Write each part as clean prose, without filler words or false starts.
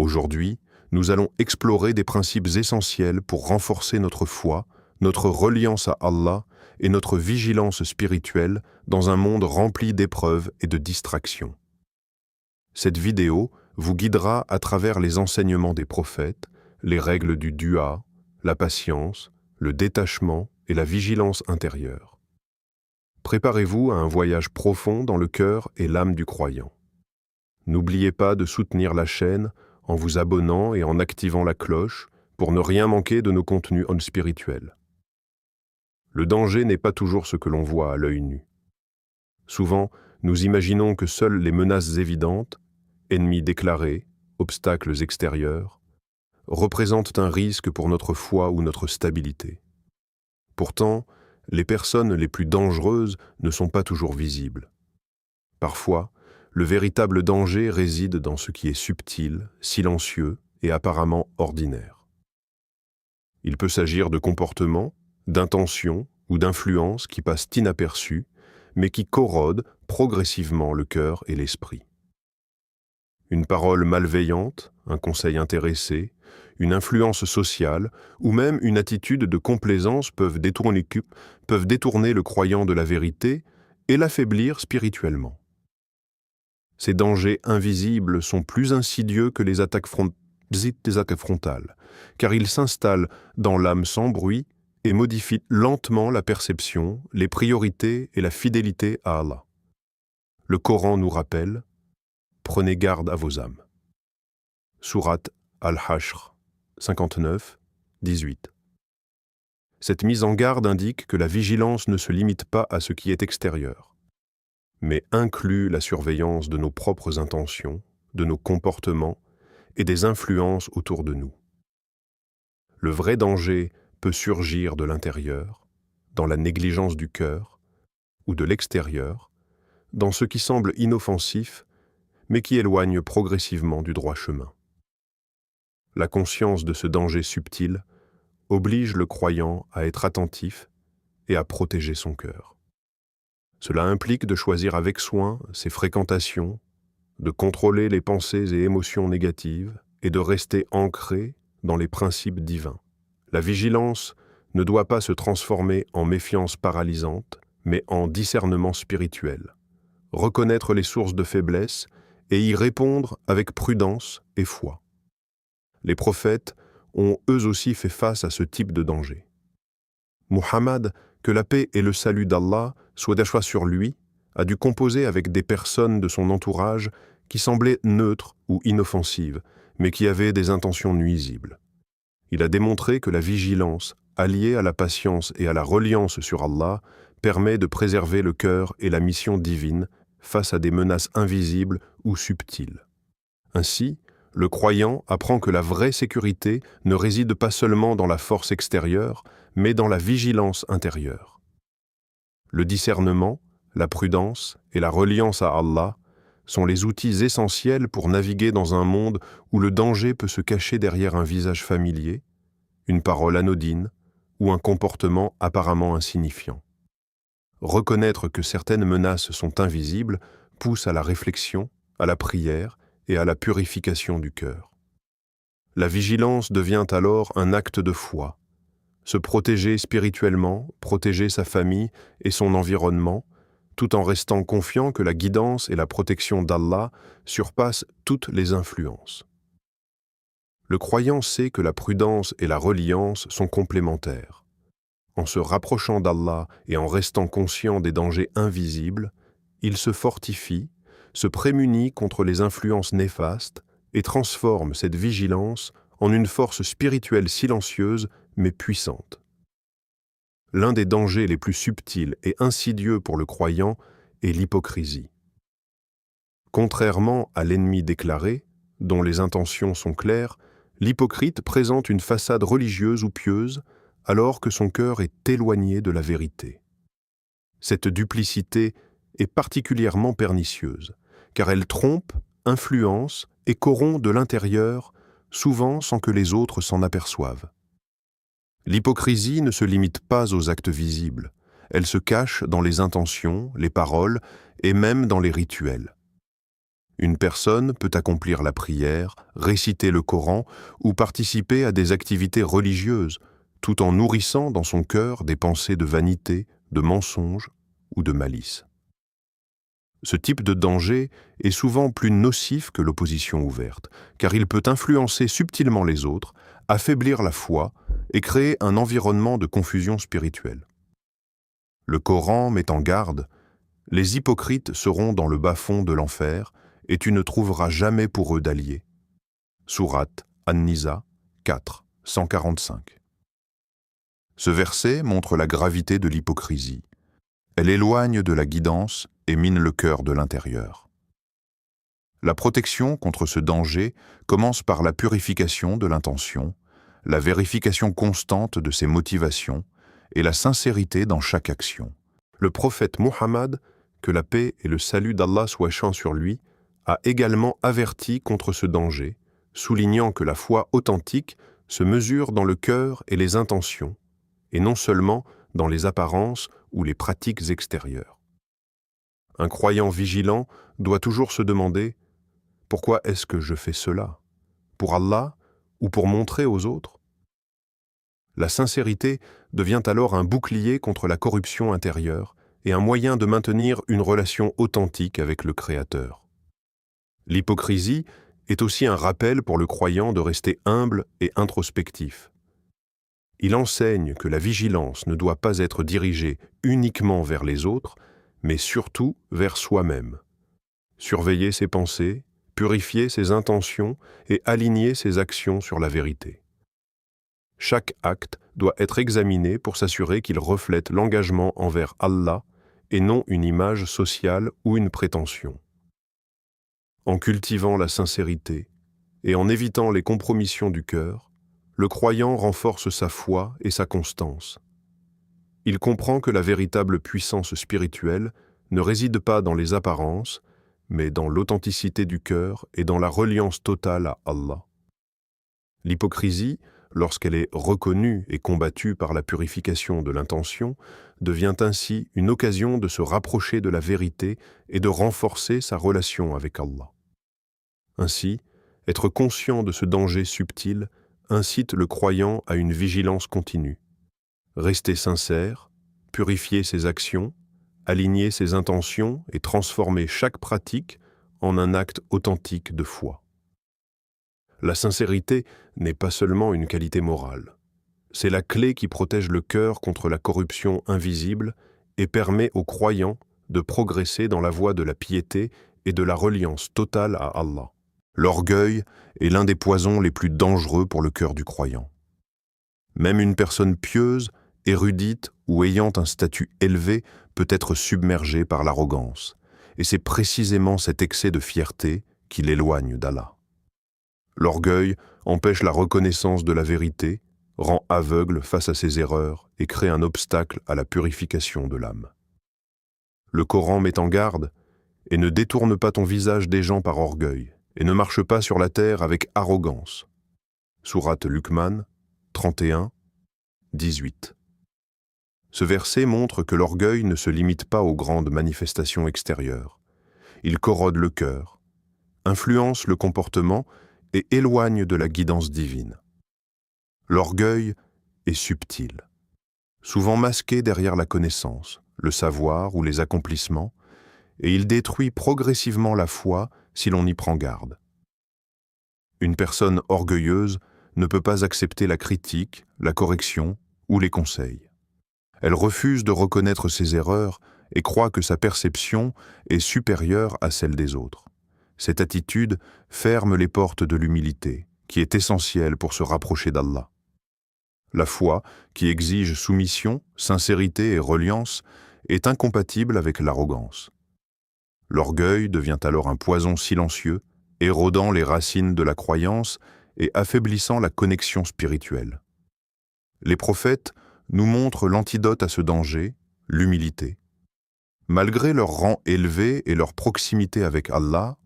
Aujourd'hui, nous allons explorer des principes essentiels pour renforcer notre foi, notre reliance à Allah et notre vigilance spirituelle dans un monde rempli d'épreuves et de distractions. Cette vidéo vous guidera à travers les enseignements des prophètes, les règles du dua, la patience, le détachement et la vigilance intérieure. Préparez-vous à un voyage profond dans le cœur et l'âme du croyant. N'oubliez pas de soutenir la chaîne en vous abonnant et en activant la cloche pour ne rien manquer de nos contenus spirituels. Le danger n'est pas toujours ce que l'on voit à l'œil nu. Souvent, nous imaginons que seules les menaces évidentes, ennemis déclarés, obstacles extérieurs, représentent un risque pour notre foi ou notre stabilité. Pourtant, les personnes les plus dangereuses ne sont pas toujours visibles. Parfois, le véritable danger réside dans ce qui est subtil, silencieux et apparemment ordinaire. Il peut s'agir de comportements, d'intentions ou d'influences qui passent inaperçus, mais qui corrodent progressivement le cœur et l'esprit. Une parole malveillante, un conseil intéressé, une influence sociale ou même une attitude de complaisance peuvent détourner le croyant de la vérité et l'affaiblir spirituellement. Ces dangers invisibles sont plus insidieux que les attaques frontales, car ils s'installent dans l'âme sans bruit et modifient lentement la perception, les priorités et la fidélité à Allah. Le Coran nous rappelle « Prenez garde à vos âmes ». Sourate Al-Hashr 59, 18. Cette mise en garde indique que la vigilance ne se limite pas à ce qui est extérieur, mais inclut la surveillance de nos propres intentions, de nos comportements et des influences autour de nous. Le vrai danger peut surgir de l'intérieur, dans la négligence du cœur, ou de l'extérieur, dans ce qui semble inoffensif, mais qui éloigne progressivement du droit chemin. La conscience de ce danger subtil oblige le croyant à être attentif et à protéger son cœur. Cela implique de choisir avec soin ses fréquentations, de contrôler les pensées et émotions négatives et de rester ancré dans les principes divins. La vigilance ne doit pas se transformer en méfiance paralysante, mais en discernement spirituel. Reconnaître les sources de faiblesse et y répondre avec prudence et foi. Les prophètes ont eux aussi fait face à ce type de danger. Muhammad, que la paix et le salut d'Allah soient sur lui, a dû composer avec des personnes de son entourage qui semblaient neutres ou inoffensives, mais qui avaient des intentions nuisibles. Il a démontré que la vigilance, alliée à la patience et à la reliance sur Allah, permet de préserver le cœur et la mission divine face à des menaces invisibles ou subtiles. Ainsi, le croyant apprend que la vraie sécurité ne réside pas seulement dans la force extérieure, mais dans la vigilance intérieure. Le discernement, la prudence et la reliance à Allah sont les outils essentiels pour naviguer dans un monde où le danger peut se cacher derrière un visage familier, une parole anodine ou un comportement apparemment insignifiant. Reconnaître que certaines menaces sont invisibles pousse à la réflexion, à la prière et à la purification du cœur. La vigilance devient alors un acte de foi. Se protéger spirituellement, protéger sa famille et son environnement, tout en restant confiant que la guidance et la protection d'Allah surpassent toutes les influences. Le croyant sait que la prudence et la reliance sont complémentaires. En se rapprochant d'Allah et en restant conscient des dangers invisibles, il se fortifie, se prémunit contre les influences néfastes et transforme cette vigilance en une force spirituelle silencieuse mais puissante. L'un des dangers les plus subtils et insidieux pour le croyant est l'hypocrisie. Contrairement à l'ennemi déclaré, dont les intentions sont claires, l'hypocrite présente une façade religieuse ou pieuse alors que son cœur est éloigné de la vérité. Cette duplicité est particulièrement pernicieuse, car elle trompe, influence et corrompt de l'intérieur, souvent sans que les autres s'en aperçoivent. L'hypocrisie ne se limite pas aux actes visibles, elle se cache dans les intentions, les paroles et même dans les rituels. Une personne peut accomplir la prière, réciter le Coran ou participer à des activités religieuses, tout en nourrissant dans son cœur des pensées de vanité, de mensonge ou de malice. Ce type de danger est souvent plus nocif que l'opposition ouverte, car il peut influencer subtilement les autres, affaiblir la foi et créer un environnement de confusion spirituelle. Le Coran met en garde « Les hypocrites seront dans le bas-fond de l'enfer et tu ne trouveras jamais pour eux d'alliés. » Sourate An-Nisa 4, 145. Ce verset montre la gravité de l'hypocrisie. Elle éloigne de la guidance et mine le cœur de l'intérieur. La protection contre ce danger commence par la purification de l'intention, la vérification constante de ses motivations et la sincérité dans chaque action. Le prophète Muhammad, que la paix et le salut d'Allah soient chants sur lui, a également averti contre ce danger, soulignant que la foi authentique se mesure dans le cœur et les intentions, et non seulement dans les apparences ou les pratiques extérieures. Un croyant vigilant doit toujours se demander « Pourquoi est-ce que je fais cela? Pour Allah ou pour montrer aux autres ?» La sincérité devient alors un bouclier contre la corruption intérieure et un moyen de maintenir une relation authentique avec le Créateur. L'hypocrisie est aussi un rappel pour le croyant de rester humble et introspectif. Il enseigne que la vigilance ne doit pas être dirigée uniquement vers les autres, mais surtout vers soi-même. Surveiller ses pensées, purifier ses intentions et aligner ses actions sur la vérité. Chaque acte doit être examiné pour s'assurer qu'il reflète l'engagement envers Allah et non une image sociale ou une prétention. En cultivant la sincérité et en évitant les compromissions du cœur, le croyant renforce sa foi et sa constance. Il comprend que la véritable puissance spirituelle ne réside pas dans les apparences, mais dans l'authenticité du cœur et dans la reliance totale à Allah. L'hypocrisie, lorsqu'elle est reconnue et combattue par la purification de l'intention, devient ainsi une occasion de se rapprocher de la vérité et de renforcer sa relation avec Allah. Ainsi, être conscient de ce danger subtil incite le croyant à une vigilance continue. Rester sincère, purifier ses actions, aligner ses intentions et transformer chaque pratique en un acte authentique de foi. La sincérité n'est pas seulement une qualité morale. C'est la clé qui protège le cœur contre la corruption invisible et permet aux croyants de progresser dans la voie de la piété et de la reliance totale à Allah. L'orgueil est l'un des poisons les plus dangereux pour le cœur du croyant. Même une personne pieuse, érudite ou ayant un statut élevé peut être submergée par l'arrogance, et c'est précisément cet excès de fierté qui l'éloigne d'Allah. L'orgueil empêche la reconnaissance de la vérité, rend aveugle face à ses erreurs et crée un obstacle à la purification de l'âme. Le Coran met en garde « Et ne détourne pas ton visage des gens par orgueil, et ne marche pas sur la terre avec arrogance. » Sourate Luqman 31, 18. Ce verset montre que l'orgueil ne se limite pas aux grandes manifestations extérieures. Il corrode le cœur, influence le comportement et éloigne de la guidance divine. L'orgueil est subtil, souvent masqué derrière la connaissance, le savoir ou les accomplissements, et il détruit progressivement la foi si l'on y prend garde. Une personne orgueilleuse ne peut pas accepter la critique, la correction ou les conseils. Elle refuse de reconnaître ses erreurs et croit que sa perception est supérieure à celle des autres. Cette attitude ferme les portes de l'humilité, qui est essentielle pour se rapprocher d'Allah. La foi, qui exige soumission, sincérité et reliance, est incompatible avec l'arrogance. L'orgueil devient alors un poison silencieux, érodant les racines de la croyance et affaiblissant la connexion spirituelle. Les prophètes nous montrent l'antidote à ce danger, l'humilité. Malgré leur rang élevé et leur proximité avec Allah,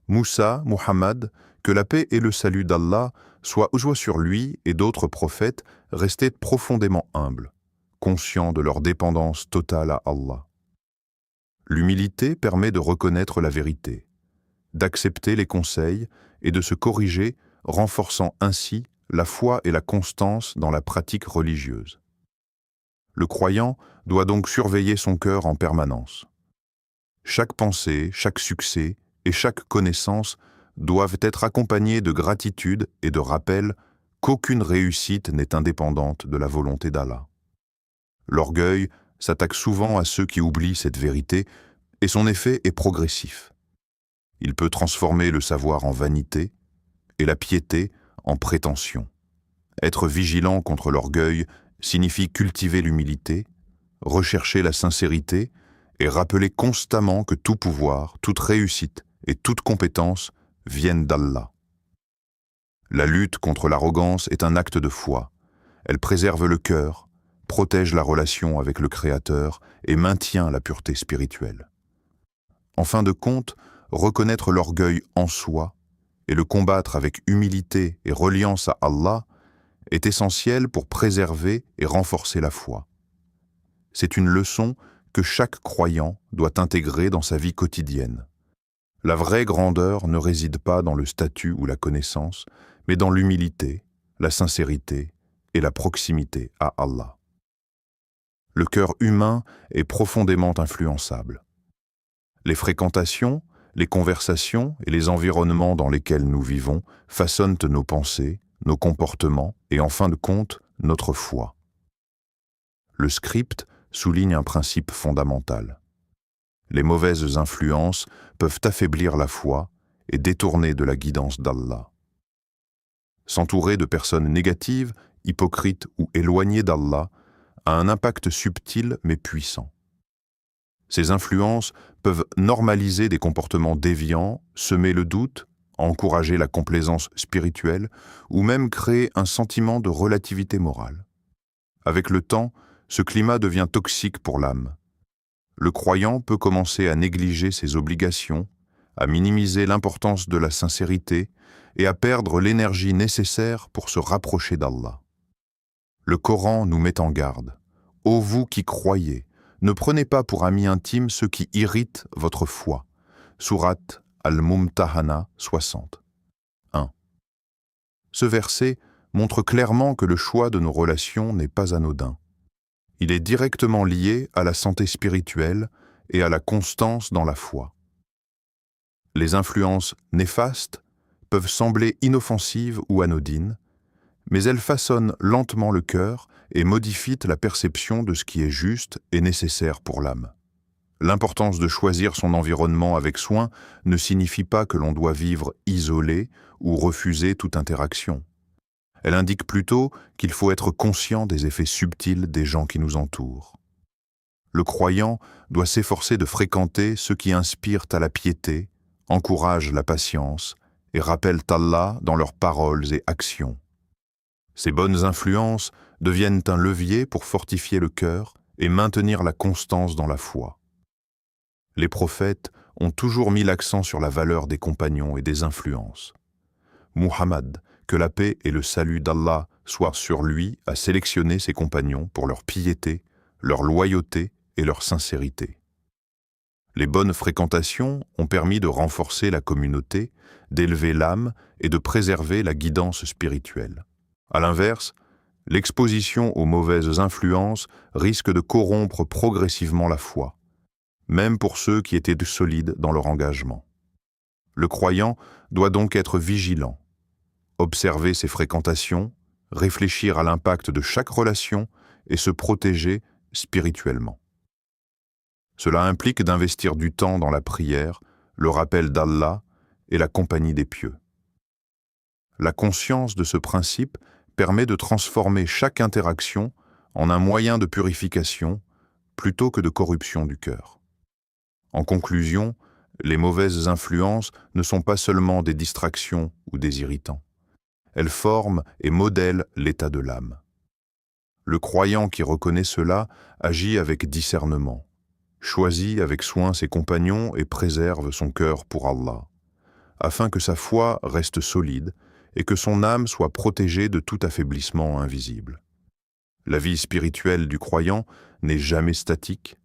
Moussa, Muhammad, que la paix et le salut d'Allah soient sur lui et d'autres prophètes, restaient profondément humbles, conscients de leur dépendance totale à Allah. L'humilité permet de reconnaître la vérité. d'accepter les conseils et de se corriger, renforçant ainsi la foi et la constance dans la pratique religieuse. Le croyant doit donc surveiller son cœur en permanence. Chaque pensée, chaque succès et chaque connaissance doivent être accompagnés de gratitude et de rappel qu'aucune réussite n'est indépendante de la volonté d'Allah. L'orgueil s'attaque souvent à ceux qui oublient cette vérité et son effet est progressif. Il peut transformer le savoir en vanité et la piété en prétention. Être vigilant contre l'orgueil signifie cultiver l'humilité, rechercher la sincérité et rappeler constamment que tout pouvoir, toute réussite et toute compétence viennent d'Allah. La lutte contre l'arrogance est un acte de foi. Elle préserve le cœur, protège la relation avec le Créateur et maintient la pureté spirituelle. En fin de compte, reconnaître l'orgueil en soi et le combattre avec humilité et reliance à Allah est essentiel pour préserver et renforcer la foi. C'est une leçon que chaque croyant doit intégrer dans sa vie quotidienne. La vraie grandeur ne réside pas dans le statut ou la connaissance, mais dans l'humilité, la sincérité et la proximité à Allah. Le cœur humain est profondément influençable. Les fréquentations, les conversations et les environnements dans lesquels nous vivons façonnent nos pensées, nos comportements et en fin de compte, notre foi. Le script souligne un principe fondamental. Les mauvaises influences peuvent affaiblir la foi et détourner de la guidance d'Allah. S'entourer de personnes négatives, hypocrites ou éloignées d'Allah a un impact subtil mais puissant. Ces influences peuvent normaliser des comportements déviants, semer le doute, encourager la complaisance spirituelle ou même créer un sentiment de relativité morale. Avec le temps, ce climat devient toxique pour l'âme. Le croyant peut commencer à négliger ses obligations, à minimiser l'importance de la sincérité et à perdre l'énergie nécessaire pour se rapprocher d'Allah. Le Coran nous met en garde. « Ô vous qui croyez, ne prenez pas pour amis intimes ceux qui irritent votre foi. » Sourate Al-Mumtahana 60. 1. Ce verset montre clairement que le choix de nos relations n'est pas anodin. Il est directement lié à la santé spirituelle et à la constance dans la foi. Les influences néfastes peuvent sembler inoffensives ou anodines, mais elles façonnent lentement le cœur et modifient la perception de ce qui est juste et nécessaire pour l'âme. L'importance de choisir son environnement avec soin ne signifie pas que l'on doit vivre isolé ou refuser toute interaction. Elle indique plutôt qu'il faut être conscient des effets subtils des gens qui nous entourent. Le croyant doit s'efforcer de fréquenter ceux qui inspirent à la piété, encouragent la patience et rappellent Allah dans leurs paroles et actions. Ces bonnes influences deviennent un levier pour fortifier le cœur et maintenir la constance dans la foi. Les prophètes ont toujours mis l'accent sur la valeur des compagnons et des influences. Muhammad, que la paix et le salut d'Allah soient sur lui, a sélectionné ses compagnons pour leur piété, leur loyauté et leur sincérité. Les bonnes fréquentations ont permis de renforcer la communauté, d'élever l'âme et de préserver la guidance spirituelle. À l'inverse, l'exposition aux mauvaises influences risque de corrompre progressivement la foi, même pour ceux qui étaient solides dans leur engagement. Le croyant doit donc être vigilant, observer ses fréquentations, réfléchir à l'impact de chaque relation et se protéger spirituellement. Cela implique d'investir du temps dans la prière, le rappel d'Allah et la compagnie des pieux. La conscience de ce principe permet de transformer chaque interaction en un moyen de purification plutôt que de corruption du cœur. En conclusion, les mauvaises influences ne sont pas seulement des distractions ou des irritants. Elles forment et modèlent l'état de l'âme. Le croyant qui reconnaît cela agit avec discernement, choisit avec soin ses compagnons et préserve son cœur pour Allah, afin que sa foi reste solide et que son âme soit protégée de tout affaiblissement invisible. La vie spirituelle du croyant n'est jamais statique.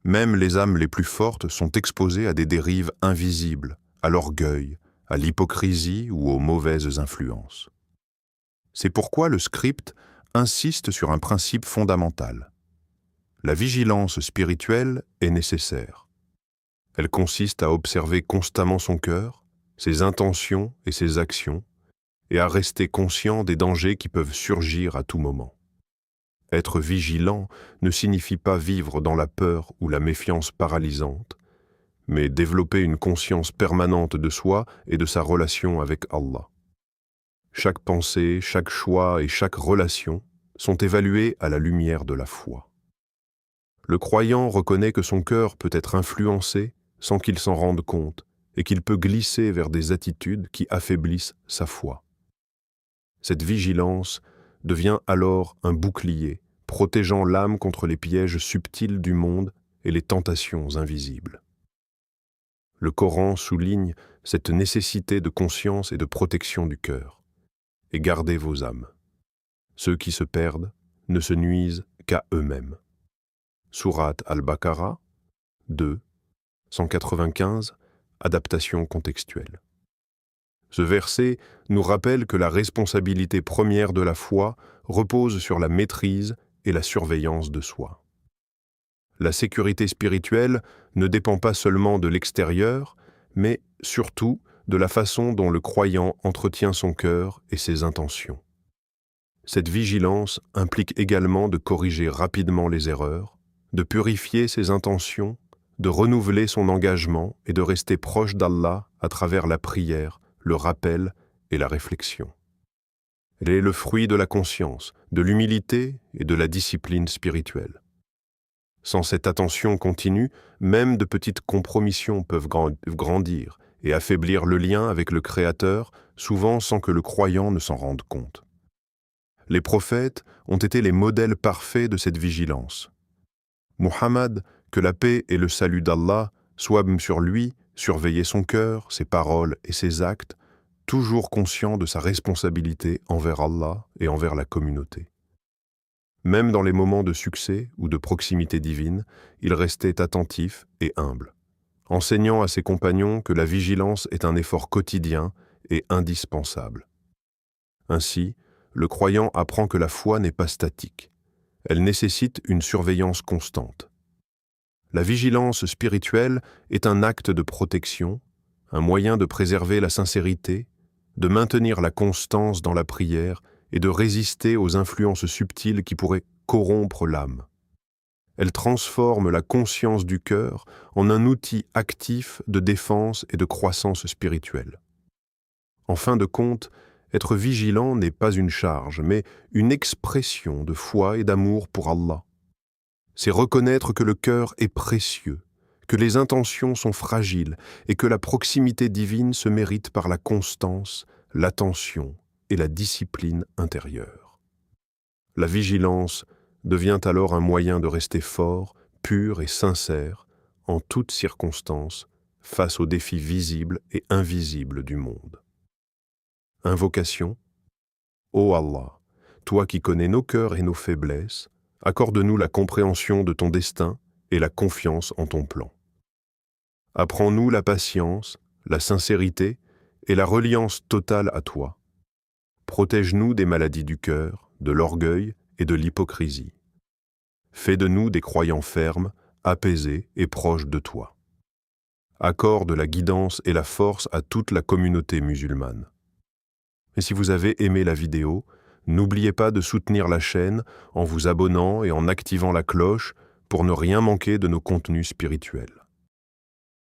Même les âmes les plus fortes sont exposées à des dérives invisibles, à l'orgueil, à l'hypocrisie ou aux mauvaises influences. C'est pourquoi le script insiste sur un principe fondamental. La vigilance spirituelle est nécessaire. Elle consiste à observer constamment son cœur, ses intentions et ses actions, et à rester conscient des dangers qui peuvent surgir à tout moment. Être vigilant ne signifie pas vivre dans la peur ou la méfiance paralysante, mais développer une conscience permanente de soi et de sa relation avec Allah. Chaque pensée, chaque choix et chaque relation sont évalués à la lumière de la foi. Le croyant reconnaît que son cœur peut être influencé sans qu'il s'en rende compte et qu'il peut glisser vers des attitudes qui affaiblissent sa foi. Cette vigilance devient alors un bouclier, protégeant l'âme contre les pièges subtils du monde et les tentations invisibles. Le Coran souligne cette nécessité de conscience et de protection du cœur. Et gardez vos âmes. Ceux qui se perdent ne se nuisent qu'à eux-mêmes. Sourate Al-Baqarah 2, 195, adaptation contextuelle. Ce verset nous rappelle que la responsabilité première de la foi repose sur la maîtrise et la surveillance de soi. La sécurité spirituelle ne dépend pas seulement de l'extérieur, mais surtout de la façon dont le croyant entretient son cœur et ses intentions. Cette vigilance implique également de corriger rapidement les erreurs, de purifier ses intentions, de renouveler son engagement et de rester proche d'Allah à travers la prière, le rappel et la réflexion. Elle est le fruit de la conscience, de l'humilité et de la discipline spirituelle. Sans cette attention continue, même de petites compromissions peuvent grandir et affaiblir le lien avec le Créateur, souvent sans que le croyant ne s'en rende compte. Les prophètes ont été les modèles parfaits de cette vigilance. Muhammad, que la paix et le salut d'Allah soient sur lui, surveillait son cœur, ses paroles et ses actes, toujours conscient de sa responsabilité envers Allah et envers la communauté. Même dans les moments de succès ou de proximité divine, il restait attentif et humble, enseignant à ses compagnons que la vigilance est un effort quotidien et indispensable. Ainsi, le croyant apprend que la foi n'est pas statique. Elle nécessite une surveillance constante. La vigilance spirituelle est un acte de protection, un moyen de préserver la sincérité, de maintenir la constance dans la prière et de résister aux influences subtiles qui pourraient corrompre l'âme. Elle transforme la conscience du cœur en un outil actif de défense et de croissance spirituelle. En fin de compte, être vigilant n'est pas une charge, mais une expression de foi et d'amour pour Allah. C'est reconnaître que le cœur est précieux, que les intentions sont fragiles et que la proximité divine se mérite par la constance, l'attention et la discipline intérieure. La vigilance devient alors un moyen de rester fort, pur et sincère en toutes circonstances face aux défis visibles et invisibles du monde. Invocation. Ô Allah, toi qui connais nos cœurs et nos faiblesses, accorde-nous la compréhension de ton destin et la confiance en ton plan. Apprends-nous la patience, la sincérité et la reliance totale à toi. Protège-nous des maladies du cœur, de l'orgueil et de l'hypocrisie. Fais de nous des croyants fermes, apaisés et proches de toi. Accorde la guidance et la force à toute la communauté musulmane. Et si vous avez aimé la vidéo, n'oubliez pas de soutenir la chaîne en vous abonnant et en activant la cloche pour ne rien manquer de nos contenus spirituels.